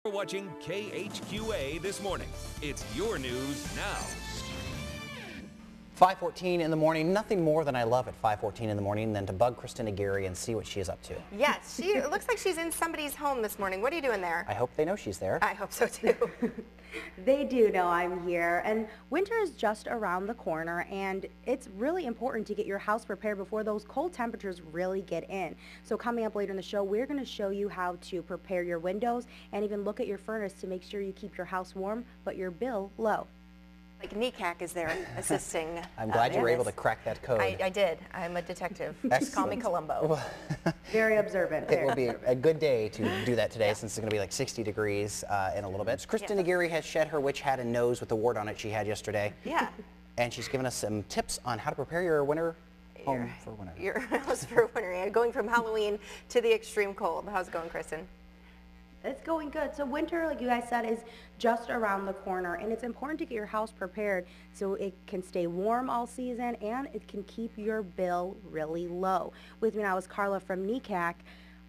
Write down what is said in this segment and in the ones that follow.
Watching KHQA This Morning. It's your news now. 5:14 in the morning. Nothing more than I love at 5:14 in the morning than to bug Kristen Aguirre and see what she is up to. Yes, it looks like she's in somebody's home this morning. What are you doing there? I hope they know she's there. I hope so too. They do know I'm here, and winter is just around the corner, and it's really important to get your house prepared before those cold temperatures really get in. So coming up later in the show, we're going to show you how to prepare your windows and even look at your furnace to make sure you keep your house warm but your bill low. Like NECAC is there assisting. I'm glad you were able to crack that code. I did. I'm a detective. Just call me Columbo. Very observant. It will be a good day to do that today, since it's going to be like 60 degrees in a little bit. Kristen Aguirre has shed her witch hat and nose with the wart on it she had yesterday. Yeah. And she's given us some tips on how to prepare your winter home for winter. Your house for winter. Yeah, going from Halloween to the extreme cold. How's it going, Kristen? It's going good. So winter, like you guys said, is just around the corner, and it's important to get your house prepared so it can stay warm all season and it can keep your bill really low. With me now is Carla from NECAC.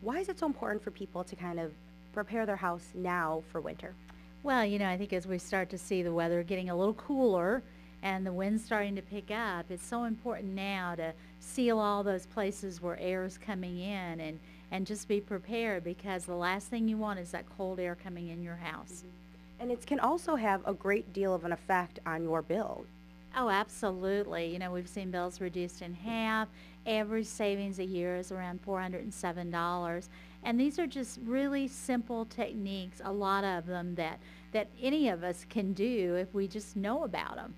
Why is it so important for people to kind of prepare their house now for winter? Well, you know, I think as we start to see the weather getting a little cooler and the wind's starting to pick up, it's so important now to seal all those places where air is coming in and just be prepared, because the last thing you want is that cold air coming in your house. And it can also have a great deal of an effect on your bill. Oh, absolutely. You know, we've seen bills reduced in half. Average savings a year is around $407. And these are just really simple techniques, a lot of them that any of us can do if we just know about them.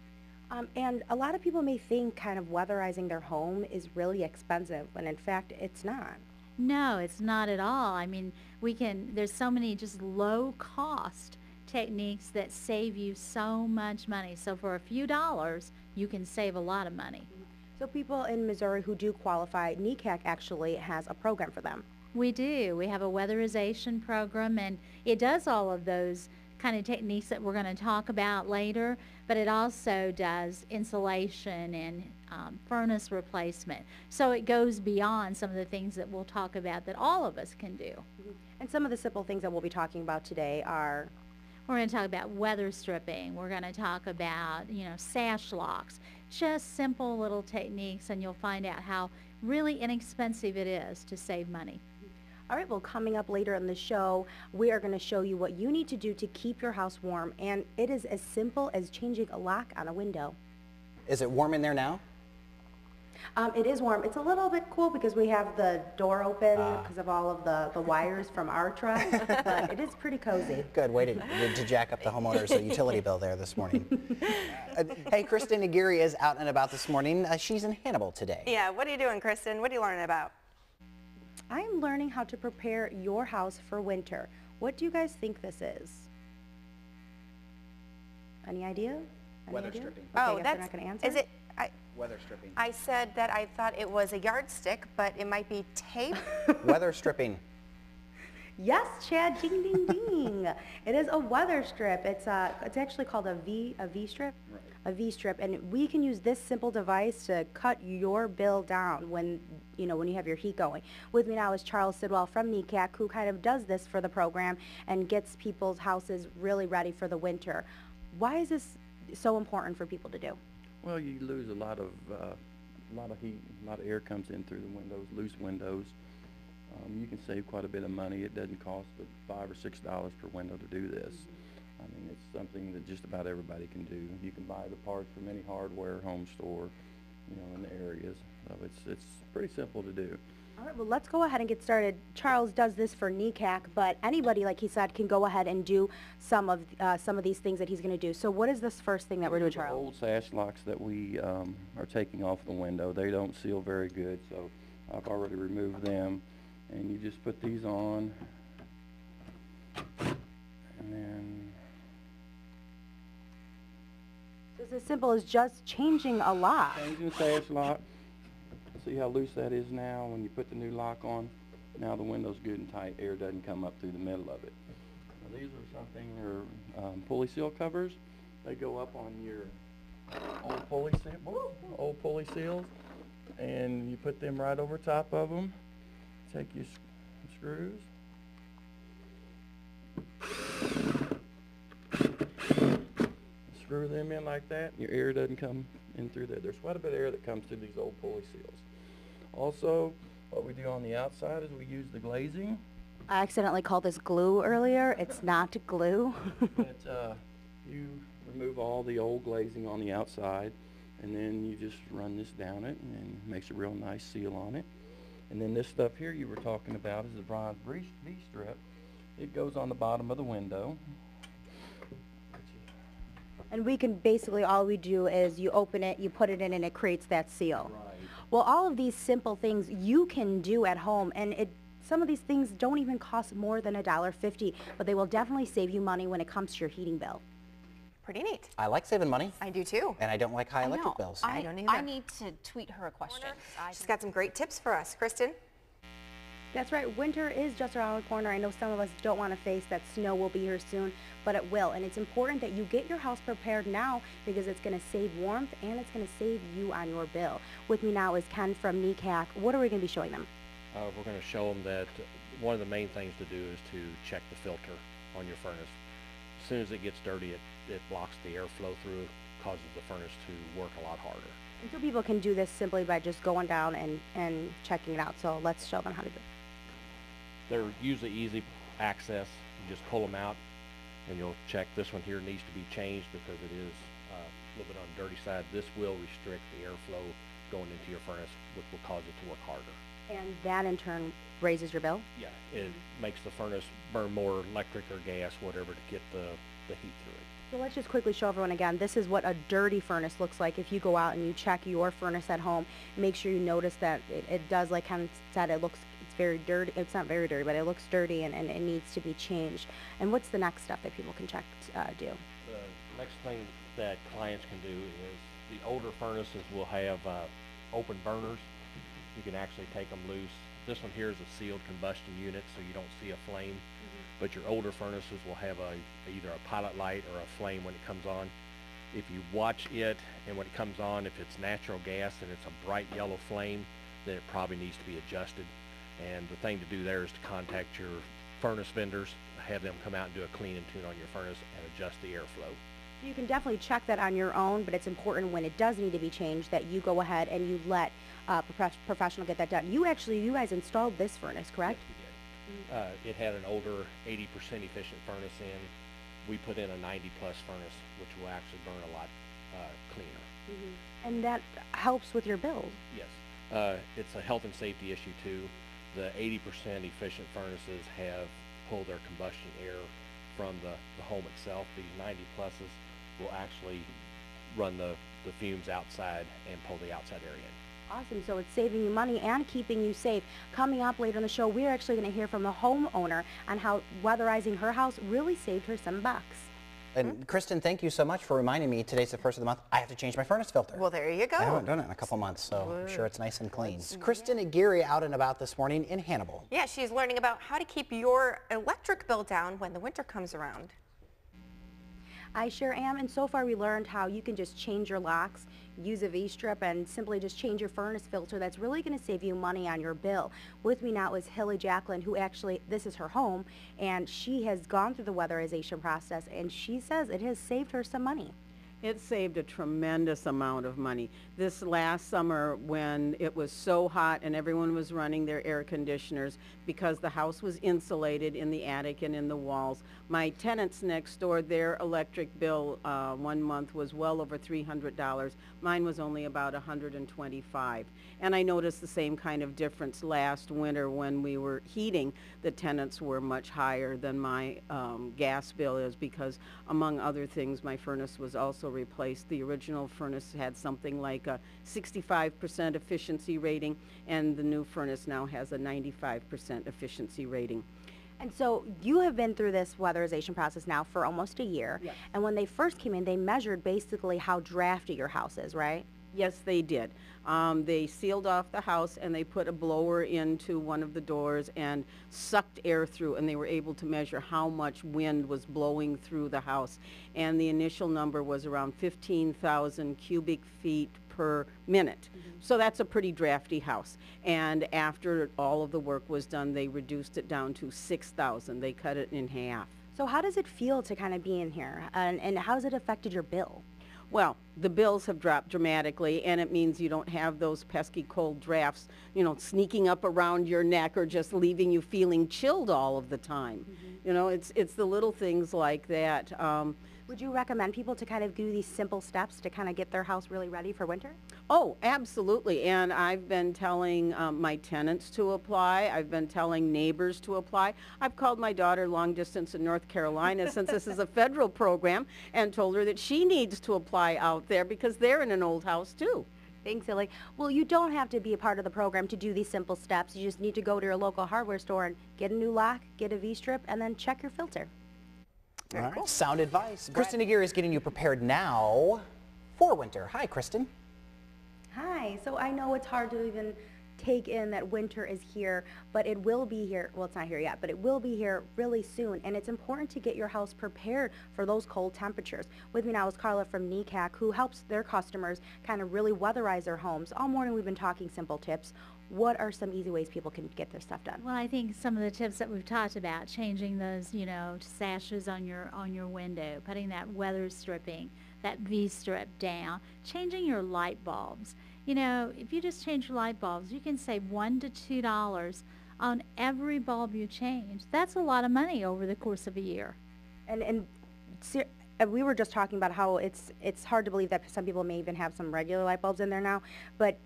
And a lot of people may think kind of weatherizing their home is really expensive, when in fact it's not. No, it's not at all. I mean, there's so many just low cost techniques that save you so much money. So for a few dollars, you can save a lot of money. So people in Missouri who do qualify, NECAC actually has a program for them. We do. We have a weatherization program, and it does all of those kind of techniques that we're going to talk about later, but it also does insulation and furnace replacement. So it goes beyond some of the things that we'll talk about that all of us can do. And some of the simple things that we'll be talking about today are? We're going to talk about weather stripping. We're going to talk about, you know, sash locks. Just simple little techniques, and you'll find out how really inexpensive it is to save money. All right, well, coming up later in the show, we are going to show you what you need to do to keep your house warm, and it is as simple as changing a lock on a window. Is it warm in there now? It is warm. It's a little bit cool because we have the door open because of all of the wires from our truck, but it is pretty cozy. Good way to jack up the homeowner's utility bill there this morning. Hey, Kristen Aguirre is out and about this morning. She's in Hannibal today. Yeah, what are you doing, Kristen? What are you learning about? I am learning how to prepare your house for winter. What do you guys think this is? Any idea? Weather stripping. Okay, Oh, that's not going to answer. Is it? Weather stripping. I said that I thought it was a yardstick, but it might be tape. Weather stripping. Yes, Chad, ding, ding, ding. It is a weather strip. It's actually called a V strip. Right. A V strip, and we can use this simple device to cut your bill down when you have your heat going. With me now is Charles Sidwell from NECAC, who kind of does this for the program and gets people's houses really ready for the winter. Why is this so important for people to do? Well, you lose a lot of heat, a lot of air comes in through the windows, loose windows. You can save quite a bit of money. It doesn't cost but $5 or $6 per window to do this. I mean, it's something that just about everybody can do. You can buy the parts from any hardware home store, in the areas. So it's pretty simple to do. All right, well, let's go ahead and get started. Charles does this for NECAC, but anybody, like he said, can go ahead and do some of these things that he's going to do. So what is this first thing that we're doing, Charles? Old sash locks that we are taking off the window. They don't seal very good, so I've already removed them. And you just put these on, and then... So it's as simple as just changing a lock. Changing the sash lock. See how loose that is now when you put the new lock on? Now the window's good and tight. Air doesn't come up through the middle of it. Now these are pulley seal covers. They go up on your old pulley seals, and you put them right over top of them. Take your screws, screw them in like that, and your air doesn't come in through there. There's quite a bit of air that comes through these old pulley seals. Also, what we do on the outside is we use the glazing. I accidentally called this glue earlier. It's not glue. But you remove all the old glazing on the outside, and then you just run this down it, and then it makes a real nice seal on it. And then this stuff here you were talking about is the bronze V-strip. It goes on the bottom of the window. And we can basically, all we do is you open it, you put it in, and it creates that seal. Right. Well, all of these simple things you can do at home, and some of these things don't even cost more than $1.50, but they will definitely save you money when it comes to your heating bill. Pretty neat. I like saving money, I do too. and I don't like high electric bills. I don't either. I need to tweet her a question. She's got some great tips for us. Kristen? That's right, winter is just around the corner. I know some of us don't want to face that snow will be here soon, but it will. And it's important that you get your house prepared now because it's going to save warmth and it's going to save you on your bill. With me now is Ken from NECAC. What are we going to be showing them? We're going to show them that one of the main things to do is to check the filter on your furnace. As soon as it gets dirty, it blocks the airflow through, causes the furnace to work a lot harder. And so people can do this simply by just going down and checking it out. So let's show them how to do it. They're usually easy access. You just pull them out and you'll check this one here needs to be changed because it is a little bit on the dirty side. This will restrict the airflow going into your furnace, which will cause it to work harder. And that in turn raises your bill? Yeah, it makes the furnace burn more electric or gas, whatever, to get the heat through it. So let's just quickly show everyone again. This is what a dirty furnace looks like. If you go out and you check your furnace at home, make sure you notice that it does, like Ken said, it's very dirty. It's not very dirty, but it looks dirty and it needs to be changed. And what's the next step that people can do? The next thing that clients can do is the older furnaces will have open burners. You can actually take them loose. This one here is a sealed combustion unit, so you don't see a flame. But your older furnaces will have either a pilot light or a flame when it comes on. If you watch it and when it comes on, if it's natural gas and it's a bright yellow flame, then it probably needs to be adjusted. And the thing to do there is to contact your furnace vendors, have them come out and do a clean and tune on your furnace and adjust the airflow. You can definitely check that on your own, but it's important when it does need to be changed that you go ahead and you let a professional get that done. You guys installed this furnace, correct? Yes, we did. It had an older 80% efficient furnace in. We put in a 90-plus furnace, which will actually burn a lot cleaner. And that helps with your bills. Yes. It's a health and safety issue, too. The 80% efficient furnaces have pulled their combustion air from the home itself. These 90-pluses will actually run the fumes outside and pull the outside air in. Awesome. So it's saving you money and keeping you safe. Coming up later in the show, we're actually going to hear from the homeowner on how weatherizing her house really saved her some bucks. And Kristen, thank you so much for reminding me today's the first of the month. I have to change my furnace filter. Well, there you go. I haven't done it in a couple months, so I'm sure it's nice and clean. Kristen Aguirre out and about this morning in Hannibal. Yeah, she's learning about how to keep your electric bill down when the winter comes around. I sure am, and so far we learned how you can just change your locks, use a V-strip, and simply just change your furnace filter. That's really going to save you money on your bill. With me now is Hilly Jacqueline, who actually, this is her home, and she has gone through the weatherization process, and she says it has saved her some money. It saved a tremendous amount of money. This last summer when it was so hot and everyone was running their air conditioners because the house was insulated in the attic and in the walls. My tenants next door, their electric bill 1 month was well over $300. Mine was only about $125. And I noticed the same kind of difference last winter when we were heating. The tenants were much higher than my gas bill is because, among other things, my furnace was also replaced. The original furnace had something like a 65% efficiency rating, and the new furnace now has a 95% efficiency rating. And so you have been through this weatherization process now for almost a year. Yes. And when they first came in, they measured basically how drafty your house is, right? Yes, they did. They sealed off the house and they put a blower into one of the doors and sucked air through, and they were able to measure how much wind was blowing through the house. And the initial number was around 15,000 cubic feet per minute. So that's a pretty drafty house. And after all of the work was done, they reduced it down to 6,000. They cut it in half. So how does it feel to kind of be in here, and how has it affected your bill? Well, the bills have dropped dramatically, and it means you don't have those pesky cold drafts, you know, sneaking up around your neck or just leaving you feeling chilled all of the time. You know, it's the little things like that. Would you recommend people to kind of do these simple steps to kind of get their house really ready for winter? Oh, absolutely. And I've been telling my tenants to apply. I've been telling neighbors to apply. I've called my daughter long distance in North Carolina since this is a federal program and told her that she needs to apply out there because they're in an old house too. Thanks, Lily. Well, you don't have to be a part of the program to do these simple steps. You just need to go to your local hardware store and get a new lock, get a V-strip, and then check your filter. All right, sound advice. Kristen Aguirre is getting you prepared now for winter. Hi, Kristen. Hi. So I know it's hard to even take in that winter is here, but it will be here. Well, it's not here yet, but it will be here really soon. And it's important to get your house prepared for those cold temperatures. With me now is Carla from NECAC, who helps their customers kind of really weatherize their homes. All morning we've been talking simple tips. What are some easy ways people can get their stuff done? Well, I think some of the tips that we've talked about, changing those, you know, sashes on your window, putting that weather stripping, that V-strip down, changing your light bulbs. You know, if you just change your light bulbs, you can save $1 to $2 on every bulb you change. That's a lot of money over the course of a year. And we were just talking about how it's hard to believe that some people may even have some regular light bulbs in there now, but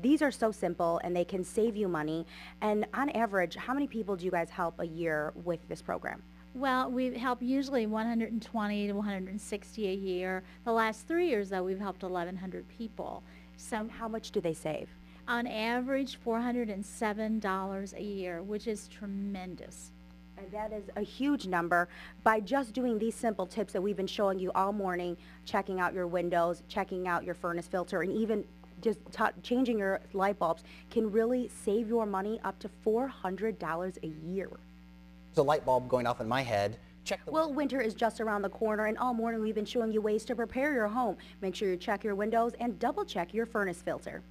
these are so simple and they can save you money. And on average, how many people do you guys help a year with this program? Well, we help usually 120 to 160 a year. The last 3 years, though, we've helped 1,100 people. So how much do they save? On average, $407 a year, which is tremendous. And that is a huge number. By just doing these simple tips that we've been showing you all morning, checking out your windows, checking out your furnace filter, and even just changing your light bulbs can really save your money up to $400 a year. There's a light bulb going off in my head. Check the Well, winter is just around the corner, and all morning we've been showing you ways to prepare your home. Make sure you check your windows and double check your furnace filter.